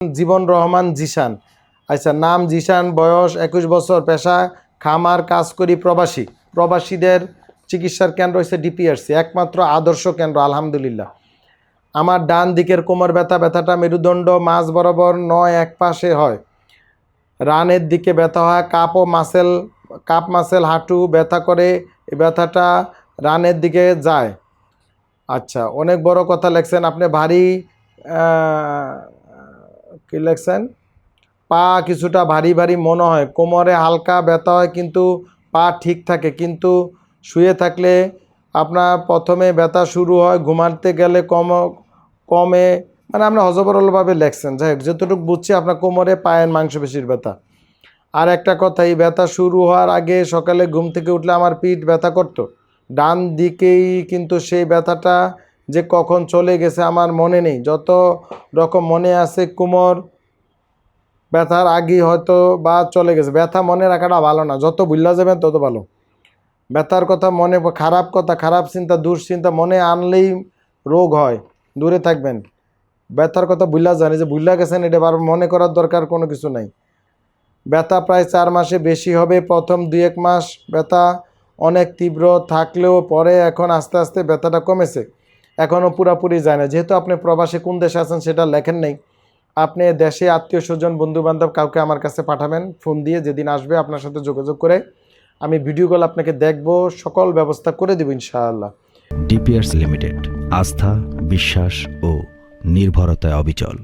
জীবন রহমান জিশান। আচ্ছা, নাম জিশান, বয়স 21 বছর, পেশা খামার, কাজ করি প্রবাসী। প্রবাসীদের চিকিৎসার কেন্দ্র হচ্ছে ডিপিআরসি, একমাত্র আদর্শ কেন্দ্র আলহামদুলিল্লাহ। আমার ডান দিকের কোমর ব্যথা, ব্যথাটা মেরুদণ্ড মাঝ বরাবর নয়, এক পাশে হয়। রানের দিকে ব্যথা হয়, কাপ মাসেল হাঁটু ব্যথা করে, এই ব্যথাটা রানের দিকে যায়। আচ্ছা, অনেক বড় কথা লেখছেন আপনি, ভারী কি লেখছেন, পা কিছুটা ভারী ভারী মনে হয়, কোমরে হালকা ব্যথা হয় কিন্তু পা ঠিক থাকে, কিন্তু শুয়ে থাকলে আপনার প্রথমে ব্যথা শুরু হয়, ঘুমাতে গেলে কমে, মানে আমরা হজবরলভাবে লেখছেন। যাই হোক, যতটুকু বুঝছি আপনার কোমরে পায়ের মাংসপেশির ব্যথা। আর একটা কথা, এই ব্যথা শুরু হওয়ার আগে সকালে ঘুম থেকে উঠলে আমার পিঠ ব্যথা করতো ডান দিকেই, কিন্তু সেই ব্যথাটা যে কখন চলে গেছে আমার মনে নেই। যত রকম মনে আছে কোমর ব্যথার আগেই হয়তো বা চলে গেছে। ব্যথা মনে রাখাটা ভালো না, যত ভুলা যাবেন তত ভালো। ব্যথার কথা মনে, খারাপ কথা, খারাপ চিন্তা, দুশ্চিন্তা মনে আনলেই রোগ হয়, দূরে থাকবেন। ব্যথার কথা ভুলা যান, যে ভুলা গেছেন এটা বার মনে করার দরকার কোনো কিছু নাই। ব্যথা প্রায় 4 মাসে বেশি হবে, প্রথম 2-1 মাস ব্যথা অনেক তীব্র থাকলেও পরে এখন আস্তে আস্তে ব্যথাটা কমেছে, এখনও পুরাপুরি যায় না। যেহেতু আপনি প্রবাসে কোন দেশে আছেন সেটা লেখেন নেই, আপনি দেশে আত্মীয় স্বজন বন্ধুবান্ধব কাউকে আমার কাছে পাঠাবেন ফোন দিয়ে, যেদিন আসবে আপনার সাথে যোগাযোগ করে আমি ভিডিও কল আপনাকে দেখব, সকল ব্যবস্থা করে দেব ইনশাআল্লাহ। ডিপিআরস লিমিটেড, আস্থা, বিশ্বাস ও নির্ভরতায় অবিচল।